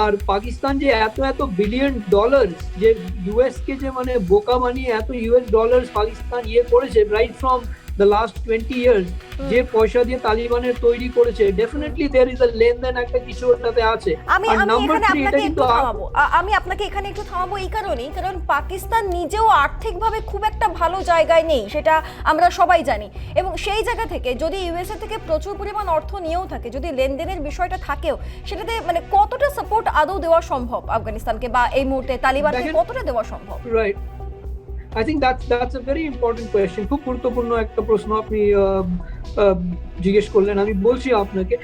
আর পাকিস্তান যে এত বিলিয়ন ডলার যে ইউএস কে যে মানে বোকা বানিয়ে এত US ডলার পাকিস্তান করেছে, right from the last 20 years যে পয়সা দিয়ে তালিবানের তৈরি করেছে, ডেফিনেটলি দেয়ার ইজ আ লেনদেন, একটা কিছু ওটাতে আছে। আমি আর আমি নাম্বার এখানে 3 এটা আপনাকে কিন্তু একটু থামাবো। আমি আপনাকে এখানে একটু থামাবো এই কারণেই, কারণ পাকিস্তান নিজেও আর্থিকভাবে খুব একটা ভালো জায়গায় নেই, সেটা আমরা সবাই জানি। এবং সেই জায়গা থেকে যদি ইউএসএ থেকে প্রচুর পরিমাণ অর্থ নিয়েও থাকে, যদি লেনদেনের বিষয়টা থাকেও, সেটাতে মানে কতটা সাপোর্ট আদৌ দেওয়া সম্ভব আফগানিস্তানকে, বা এই মুহূর্তে তালিবানকে কতটা দেওয়া সম্ভব? Right, I think that's a very important question. খুব গুরুত্বপূর্ণ একটা প্রশ্ন আপনি জিজ্ঞেস করলেন। আমি বলছি আপনাকে,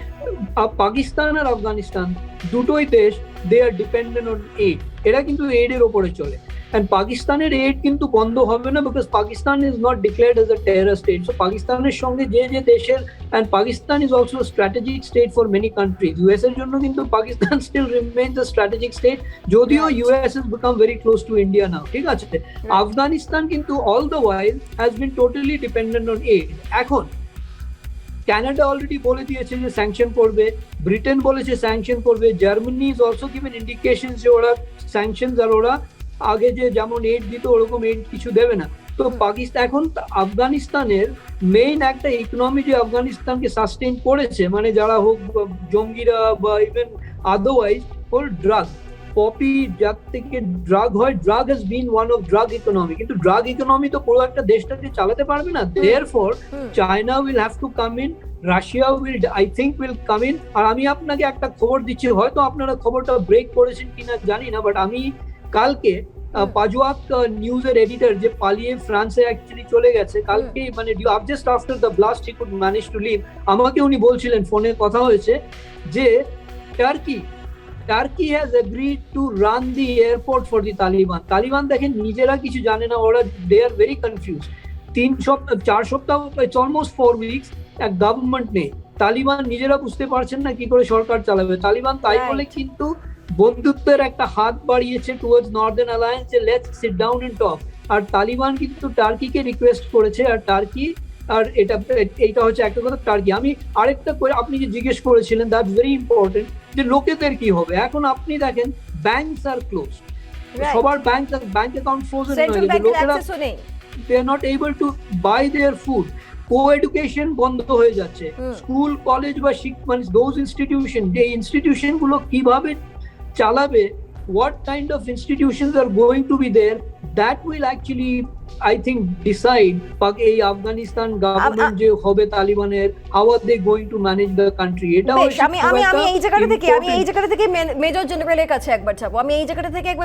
পাকিস্তান আর আফগানিস্তান দুটোই দেশ, দে আর ডিপেন্ডেন্ট অন এইড। এরা কিন্তু এইডের ওপরে চলে। And পাকিস্তানের এইড কিন্তু বন্ধ হবে না, because Pakistan is not declared as a terror state. So পাকিস্তানের সঙ্গে যে যে দেশের, and Pakistan is also strategic state for many countries. US এর জন্য কিন্তু পাকিস্তান স্টিল রিমেইনস আ স্ট্র্যাটেজিক স্টেট, যদিও US has become very close to India now, ঠিক আছে? আফগানিস্তান কিন্তু all the while has been totally dependent on aid. এখন কানাডা অলরেডি বলে দিয়েছে যে স্যাংশন করবে, ব্রিটেন বলেছে স্যাংশন করবে, Germany is also given indication যে ওরা স্যাংশনস, আর ওরা আগে যে যেমন এইড দিত ওরকম এইড কিছু দেবে না। তো পাকিস্তান এখন আফগানিস্তানের মেইন একটা ইকোনমি যে আফগানিস্তানকে সাস্টেইন করেছে, মানে যারা হোক জঙ্গিরা বা ইভেন আদারওয়াইজ, ওর ড্রাগ, পপি যার থেকে ড্রাগ হয়, drug has been one of drug economy. কিন্তু ড্রাগ ইকোনমি তো পুরো একটা দেশটাকে চালাতে পারবে না। Therefore China will have to come in, Russia will I think will come in. আর আমি আপনাকে একটা খবর দিচ্ছি, হয়তো আপনারা খবরটা ব্রেক করেছেন কিনা জানি না, বাট আমি কালকে পাজওয়াক নিউজের এডিটর যে পালিয়ে ফ্রান্সে অ্যাকচুয়ালি চলে গেছে, কালকে মানে just after the blast he could manage to leave, আমাকে উনি বলছিলেন, ফোনে কথা হয়েছে, যে Turkey has agreed to run the airport for the Taliban. Taliban দেখেন নিজেরা কিছু জানে না, ওরা দে আর ভেরি কনফিউজ। 4 সপ্তাহ, অলমোস্ট 4 উইকস, এক গভর্নমেন্ট নেই, তালিবান নিজেরা বুঝতে পারছেন না কি করে সরকার চালাবে। তালিবান তাই বলে কিন্তু বন্ধুত্বের একটা হাত বাড়িয়েছে টুয়ার্ডস নর্দার্ন অ্যালায়েন্স, যে লেটস সিট ডাউন এন্ড টক। আর তালিবান কিন্তু টার্কিকে রিকোয়েস্ট করেছে, আর টার্কি, আর এটা হচ্ছে একটা কথা। টার্কি, আমি আরেকটা আপনি যে জিজ্ঞেস করেছিলেন, দ্যাটস ভেরি ইম্পর্টেন্ট, যে লোকেদের কি হবে। এখন আপনি দেখেন ব্যাংকস আর ক্লোজ, সবার ব্যাংক অ্যাকাউন্ট ফ্রোজেন হয়ে গেছে, লোকেরা they are not able to buy their food. Coeducation বন্ধ হয়ে যাচ্ছে, স্কুল কলেজ বা মানে দোজ ইনস্টিটিউশন, যে ইনস্টিটিউশন গুলো কিভাবে চালাবে, what kind of institutions are going to be there, that will actually I think decide এই আফগানিস্তান গভর্নমেন্ট যে হবে তালিবানের, how are they going to manage the country। এটা আমি এই জায়গাটা থেকে মেজর জেনারেলের কাছে একবার যাব,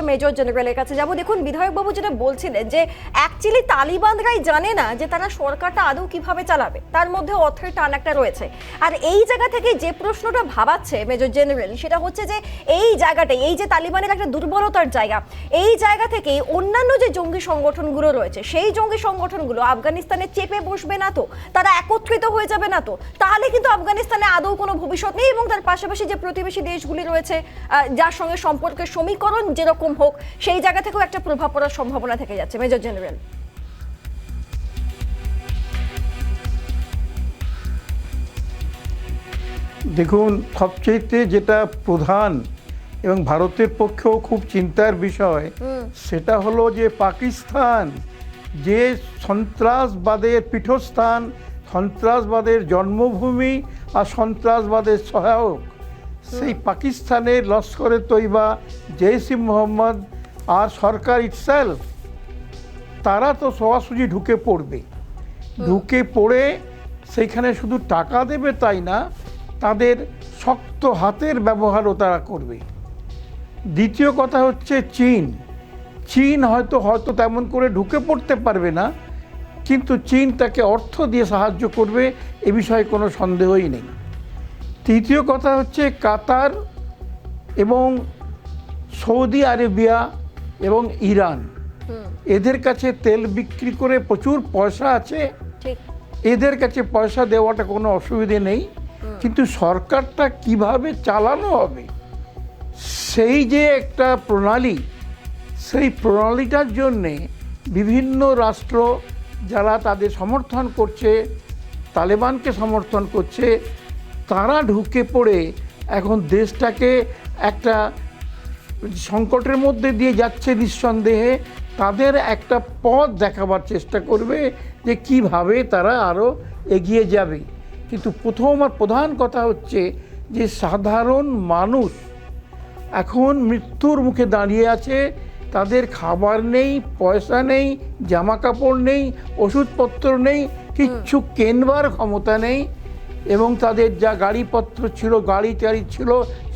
মেজর জেনারেলের কাছে যাব। দেখুন বিধায়ক বাবু যেটা বলছিলেন, যে অ্যাকচুয়ালি তালিবানরাই জানে না যে তারা সরকারটা আদৌ কিভাবে চালাবে, তার মধ্যে অর্থের টান একটা রয়েছে। আর এই জায়গা থেকে যে প্রশ্নটা ভাবাচ্ছে মেজর জেনারেল, সেটা হচ্ছে যে এই জায়গাটাই, এই যে তালিবানের একটা দুর্বলতার জায়গা, এই জায়গা থেকেই অন্যান্য যে জঙ্গি সংগঠনগুলো রয়েছে, সেই জঙ্গি সংগঠনগুলো আফগানিস্তানে চেপে বসবে না তো, তারা একত্রিত হয়ে যাবে না তো, তাহলে কিন্তু আফগানিস্তানে আদৌ কোনো ভবিষ্যৎ নেই। এবং তার পাশাপাশি যে প্রতিবেশী দেশগুলি রয়েছে, যার সঙ্গে সম্পর্কের সমীকরণ যেরকম হোক, সেই জায়গা থেকেও একটা প্রভাব পড়ার সম্ভাবনা থেকে যাচ্ছে। মেজর জেনারেল, দেখুন, সবচেয়ে যেটা প্রধান এবং ভারতের পক্ষেও খুব চিন্তার বিষয়, সেটা হলো যে পাকিস্তান যে সন্ত্রাসবাদের পীঠস্থান, সন্ত্রাসবাদের জন্মভূমি আর সন্ত্রাসবাদের সহায়ক, সেই পাকিস্তানের লস্করে তৈবা, জেইশ ই মোহাম্মদ আর সরকার ইটসেলফ, তারা তো সরাসরি ঢুকে পড়ে সেইখানে শুধু টাকা দেবে তাই না, তাদের শক্ত হাতের ব্যবহারও তারা করবে। দ্বিতীয় কথা হচ্ছে চীন হয়তো তেমন করে ঢুকে পড়তে পারবে না, কিন্তু চীন তাকে অর্থ দিয়ে সাহায্য করবে, এ বিষয়ে কোনো সন্দেহই নেই। তৃতীয় কথা হচ্ছে কাতার এবং সৌদি আরবিয়া এবং ইরান, এদের কাছে তেল বিক্রি করে প্রচুর পয়সা আছে, এদের কাছে পয়সা দেওয়াটা কোনো অসুবিধে নেই। কিন্তু সরকারটা কিভাবে চালানো হবে, সেই যে একটা প্রণালী, সেই প্রণালীটার জন্যে বিভিন্ন রাষ্ট্র যারা তাদের সমর্থন করছে, তালেবানকে সমর্থন করছে, তারা ঢুকে পড়ে এখন দেশটাকে একটা সংকটের মধ্যে দিয়ে যাচ্ছে নিঃসন্দেহে। তাদের একটা পথ দেখাবার চেষ্টা করবে যে কিভাবে তারা আরও এগিয়ে যাবে। কিন্তু প্রথম আর প্রধান কথা হচ্ছে যে সাধারণ মানুষ এখন মৃত্যুর মুখে দাঁড়িয়ে আছে, তাদের খাবার নেই, পয়সা নেই, জামা কাপড় নেই, ওষুধপত্র নেই, কিচ্ছু কেনবার ক্ষমতা নেই, এবং তাদের যা গাড়িপত্র ছিল, গাড়ি টাড়ি ছিল,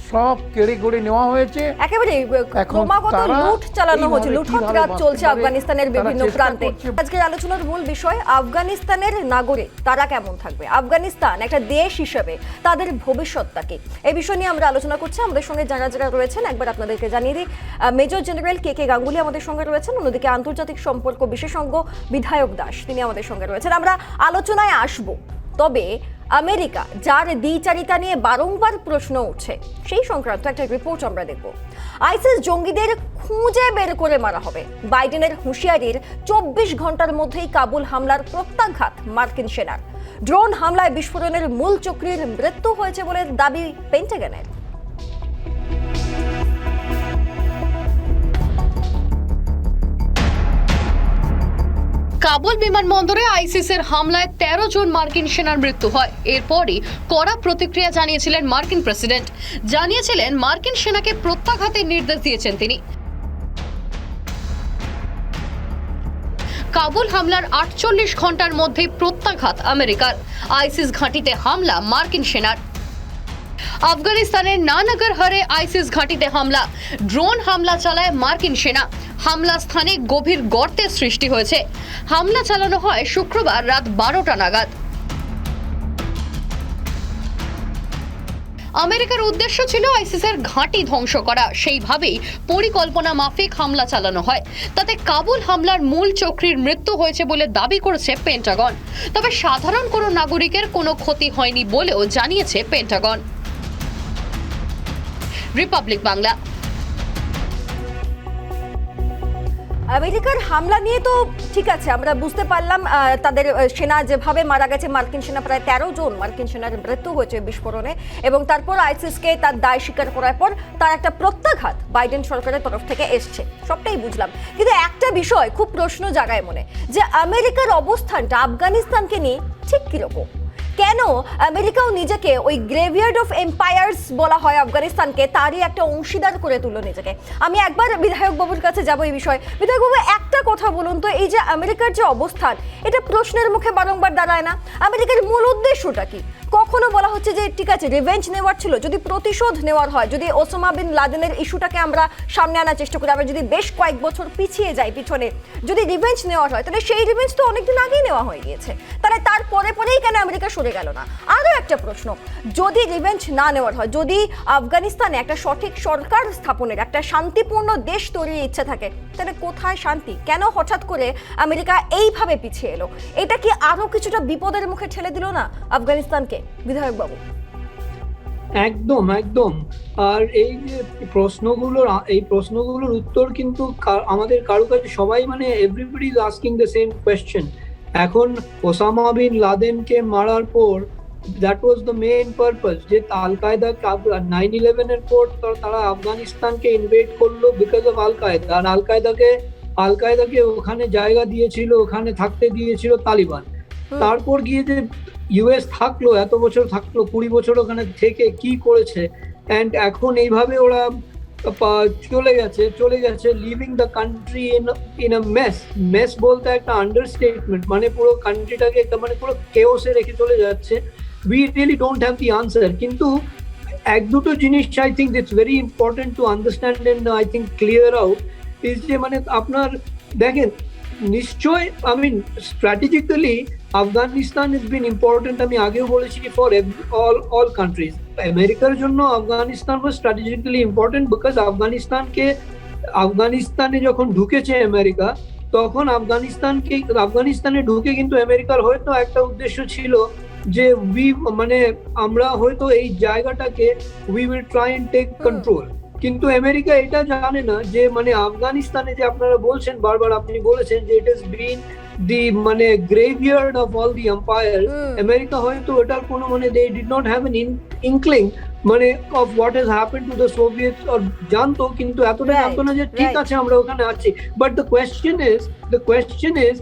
সব কেড়ে করে নেওয়া হয়েছে। একেবারে ক্রমাগত লুট চালানো হচ্ছে, লুটতরাজ চলছে আফগানিস্তানের বিভিন্ন প্রান্তে। আজকের আলোচনার মূল বিষয় আফগানিস্তানের নাগরিক তারা কেমন থাকবে, আফগানিস্তান একটা দেশ হিসেবে তাদের ভবিষ্যৎটা কি, এই বিষয় নিয়ে আমরা আলোচনা করছি। আমাদের সঙ্গে যারা যারা রয়েছেন একবার আপনাদেরকে জানিয়ে দিই, মেজর জেনারেল কে কে গাঙ্গুলি আমাদের সঙ্গে রয়েছেন, অন্যদিকে আন্তর্জাতিক সম্পর্ক বিশেষজ্ঞ বিধায়ক দাস তিনি আমাদের সঙ্গে রয়েছেন। আমরা আলোচনায় আসব, তবে আমেরিকা যার দ্বিচারিতা নিয়ে বারংবার প্রশ্ন উঠছে সেই সংক্রান্ত একটা রিপোর্ট আমরা দেখব। আইসিস জঙ্গিদের খুঁজে বের করে মারা হবে, বাইডেনের হুঁশিয়ারির 24 ঘন্টার মধ্যেই কাবুল হামলার প্রত্যাঘাত মার্কিন সেনার, ড্রোন হামলায় বিস্ফোরণের মূল চক্রীর মৃত্যু হয়েছে বলে দাবি পেন্টাগনের। কাবুল বিমানবন্দরে আইসিসের হামলায় 13 জন মার্কিন সেনার মৃত্যু হয়। এরপরই কড়া প্রতিক্রিয়া জানিয়েছিলেন মার্কিন প্রেসিডেন্ট, জানিয়েছিলেন মার্কিন সেনাকে প্রত্যাঘাতের নির্দেশ দিয়েছেন তিনি। কাবুল হামলার 48 ঘন্টার মধ্যে প্রত্যাঘাত আমেরিকার, আইসিস ঘাঁটিতে হামলা মার্কিন সেনার। আফগানিস্তানের নানগরহারে আইসিস ঘাঁটিতে হামলা, ড্রোন হামলা চালায় মার্কিন সেনা, হামলা স্থানে গভীর গর্তের সৃষ্টি হয়েছে। হামলা চালানো হয় শুক্রবার রাত 12টা নাগাদ। আমেরিকার উদ্দেশ্য ছিল আইসিসের ঘাঁটি ধ্বংস করা, সেইভাবেই পরিকল্পনা মাফিক হামলা চালানো হয়। তাতে কাবুল হামলার মূল চক্রীর মৃত্যু হয়েছে বলে দাবি করেছে পেন্টাগন, তবে সাধারণ কোনো নাগরিকের কোনো ক্ষতি হয়নি বলেও জানিয়েছে পেন্টাগন। রিপাবলিক বাংলা। আমেরিকার হামলা নিয়ে তো ঠিক আছে, আমরা বুঝতে পারলাম তাদের সেনা যেভাবে মারা গেছে, মার্কিন সেনা প্রায় 13 জন মার্কিন সেনার মৃত্যু হয়েছে বিস্ফোরণে, এবং তারপর আইসিসকে তার দায় স্বীকার করার পর তার একটা প্রত্যাঘাত বাইডেন সরকারের তরফ থেকে এসছে, সবটাই বুঝলাম। কিন্তু একটা বিষয় খুব প্রশ্ন জাগায় মনে, যে আমেরিকার অবস্থানটা আফগানিস্তানকে নিয়ে ঠিক কিরকম, কেন আমেরিকাও নিজেকে ওই গ্রেভিয়ার্ড অফ এম্পায়ার্স বলা হয় আফগানিস্তানকে, তারই একটা অংশীদার করে তুললো নিজেকে। আমি একবার বিধায়ক বাবুর কাছে যাবো এই বিষয়ে। বিধায়ক বাবু, একটা কথা বলুন তো, এই যে আমেরিকার যে অবস্থান, এটা প্রশ্নের মুখে বারংবার দাঁড়ায় না? আমেরিকার মূল উদ্দেশ্যটা কি? কখনো বলা হচ্ছে যে ঠিক আছে রিভেঞ্জ নেওয়ার ছিল, যদি প্রতিশোধ নেওয়ার হয়, যদি ওসামা বিন লাদেনের ইস্যুটাকে আমরা সামনে আনার চেষ্টা করি, আমরা যদি বেশ কয়েক বছর পিছিয়ে যাই পিছনে, যদি রিভেঞ্জ নেওয়ার হয়, তাহলে সেই রিভেঞ্জ তো অনেকদিন আগেই নেওয়া হয়ে গিয়েছে, তাহলে তার পরেই কেন আমেরিকা সরে গেল না? আরও একটা প্রশ্ন, যদি রিভেঞ্জ না নেওয়ার হয়, যদি আফগানিস্তানে একটা সঠিক সরকার স্থাপনের, একটা শান্তিপূর্ণ দেশ তৈরির ইচ্ছা থাকে, তাহলে কোথায় শান্তি? কেন হঠাৎ করে আমেরিকা এইভাবে পিছিয়ে এলো? এটা কি আরো কিছুটা বিপদের মুখে ঠেলে দিল না আফগানিস্তানকে, বিধায়ক বাবু? একদম একদম। আর এই যে প্রশ্নগুলোর উত্তর কিন্তু আমাদের কারো কাছে সবাই, মানে everybody is asking the same question. এখন ওসামা বিন লাদেনকে মারার পর that was the main purpose, যে আল কায়দা 9/11 এর পর তারা আফগানিস্তানকে ইনভেড করলো বিকজ অফ আল কায়দা। আর আল কায়দাকে ওখানে জায়গা দিয়েছিল, ওখানে থাকতে দিয়েছিল তালিবান। তারপর গিয়ে যে ইউএস থাকলো, এত বছর থাকলো, 20 বছর ওখানে থেকে কি করেছে, অ্যান্ড এখন এইভাবে ওরা চলে গেছে living the country in a mace বলতে একটা আন্ডারস্টেটমেন্ট, মানে পুরো কান্ট্রিটাকে মানে পুরো কেওসে রেখে চলে যাচ্ছে। We really don't have the answer. কিন্তু এক দুটো জিনিস I think it's very important to understand and I think clear out is যে, মানে আপনার দেখেন, নিশ্চয় strategically Afghanistan is been important, আমি আগেও বলেছি, ফর অল কান্ট্রিজ। আমেরিকার জন্য Afghanistan was strategically important because আফগানিস্তানে যখন ঢুকেছে আমেরিকা, তখন আফগানিস্তানে ঢুকে কিন্তু আমেরিকার হয়তো একটা উদ্দেশ্য ছিল যে আমরা হয়তো এই জায়গাটাকে we will try and take control. কিন্তু আমেরিকা এটা জানে না যে, মানে আফগানিস্তানে যে আপনারা বলছেন, বারবার আপনি বলেছেন যে ইট ইজ বিন দি মানে graveyard of all the empire, America হয়তো এটার কোনো মানে they did not have an inkling মানে of what has happened to the Soviets, আর জানতো কিন্তু এতটা জানতো না যে ঠিক আছে আমরা ওখানে আছি। But the question is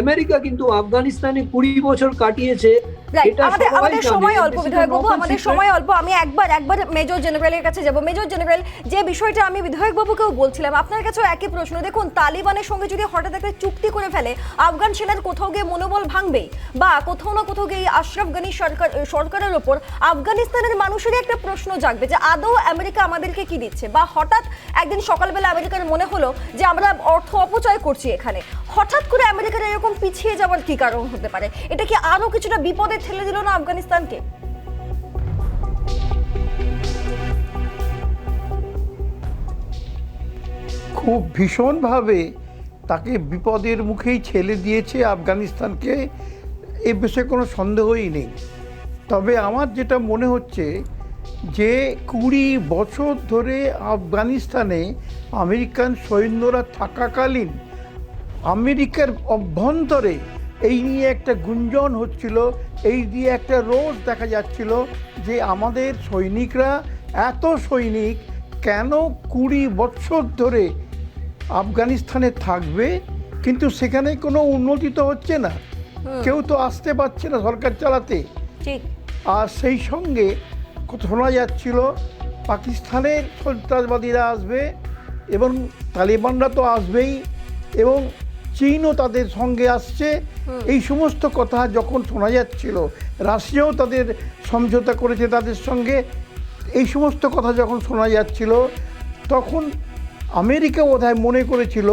America কিন্তু আফগানিস্তানে 20 বছর কাটিয়েছে। আমাদের সময় অল্প বিধায়ক বাবু, আমাদের সময় অল্প। আমি একবার মেজর জেনারেলের কাছে যাব। মেজর জেনারেল, যে বিষয়টা আমি বিধায়ক বাবুকেও বলছিলাম, আপনার কাছেও একই প্রশ্ন। দেখুন, তালিবানের সঙ্গে যদি হঠাৎ একটা চুক্তি করে ফেলে, আফগান সেনার কোথাও গিয়ে মনোবল ভাঙবেই, বা কোথাও না কোথাও গিয়ে আশরাফ গানি সরকারের ওপর আফগানিস্তানের মানুষেরই একটা প্রশ্ন জাগবে যে আদৌ আমেরিকা আমাদেরকে কি দিচ্ছে, বা হঠাৎ একদিন সকালবেলা আমেরিকার মনে হলো যে আমরা অর্থ অপচয় করছি এখানে, হঠাৎ করে আমেরিকার এরকম পিছিয়ে যাওয়ার কি কারণ হতে পারে? এটা কি আরো কিছুটা বিপদে ঠেলে দিল না আফগানিস্তানকে? খুব ভীষণভাবে তাকে বিপদের মুখেই ঠেলে দিয়েছে আফগানিস্তানকে, এ বিষয়ে কোনো সন্দেহই নেই। তবে আমার যেটা মনে হচ্ছে যে 20 বছর ধরে আফগানিস্তানে আমেরিকান সৈন্যরা থাকাকালীন আমেরিকার অভ্যন্তরে এই নিয়ে একটা গুঞ্জন হচ্ছিল, এই দিয়ে একটা রোজ দেখা যাচ্ছিল যে আমাদের সৈনিকরা, এত সৈনিক কেন 20 বছর ধরে আফগানিস্তানে থাকবে, কিন্তু সেখানে কোনো উন্নতি তো হচ্ছে না, কেউ তো আসতে পারছে না সরকার চালাতে। ঠিক। আর সেই সঙ্গে শোনা যাচ্ছিল পাকিস্তানের সন্ত্রাসবাদীরা আসবে এবং তালিবানরা তো আসবেই, এবং চীনও তাদের সঙ্গে আসছে। এই সমস্ত কথা যখন শোনা যাচ্ছিল, রাশিয়াও তাদের সমঝোতা করেছে তাদের সঙ্গে, এই সমস্ত কথা যখন শোনা যাচ্ছিল, তখন আমেরিকা বোধহয় মনে করেছিল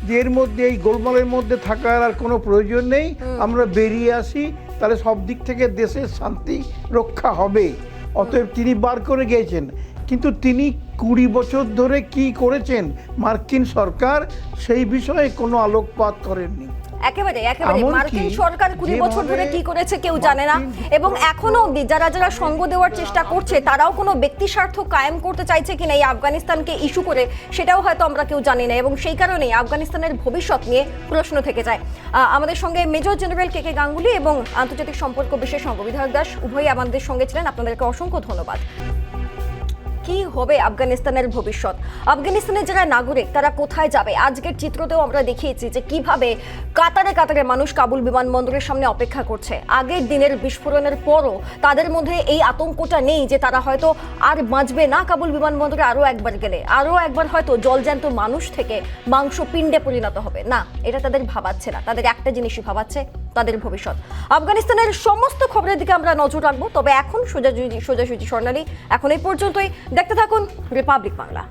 যে এর মধ্যে, এই গোলমালের মধ্যে থাকার আর কোনো প্রয়োজন নেই, আমরা বেরিয়ে আসি, তাহলে সব দিক থেকে দেশের শান্তি রক্ষা হবে। অতএব তিনি বার করে গিয়েছেন। কিন্তু তিনি 20 বছর ধরে কি করেছেন মার্কিন সরকার, সেই বিষয়ে কোনো আলোকপাত করেননি। একেবারে মার্কিন সরকার 20 বছর ধরে কি করেছে কেউ জানে না, এবং এখনো অবধি যারা সঙ্গ দেওয়ার চেষ্টা করছে তারাও কোনো ব্যক্তি স্বার্থ কায়েম করতে চাইছে কিনা এই আফগানিস্তানকে ইস্যু করে, সেটাও হয়তো আমরা কেউ জানি না, এবং সেই কারণেই আফগানিস্তানের ভবিষ্যৎ নিয়ে প্রশ্ন থেকে যায়। আমাদের সঙ্গে মেজর জেনারেল কে গাঙ্গুলি এবং আন্তর্জাতিক সম্পর্ক বিশেষজ্ঞ বিধায়ক দাস উভয়ই আমাদের সঙ্গে ছিলেন। আপনাদেরকে অসংখ্য ধন্যবাদ। কি হবে আফগানিস্তানের ভবিষ্যৎ? আফগানিস্তানের যারা নাগরিক তারা কোথায় যাবে? আজকের চিত্রতেও আমরা দেখিয়েছি যে কিভাবে কাতারে কাতারে মানুষ কাবুল বিমানবন্দরের সামনে অপেক্ষা করছে। আগের দিনের বিস্ফোরণের পরও তাদের মধ্যে এই আতঙ্কটা নেই যে তারা হয়তো আর বাঁচবে না কাবুল বিমানবন্দরে আরও একবার গেলে, আরও একবার হয়তো জলজ্যান্ত মানুষ থেকে মাংস পিণ্ডে পরিণত হবে না। এটা তাদের ভাবাচ্ছে না, তাদের একটা জিনিসই ভাবাচ্ছে, তাদের ভবিষ্যৎ। আফগানিস্তানের সমস্ত খবরের দিকে আমরা নজর রাখবো। তবে এখন সোজাসুজি স্বর্ণালী, এখন এই পর্যন্তই। দেখতে থাকুন রিপাবলিক বাংলা।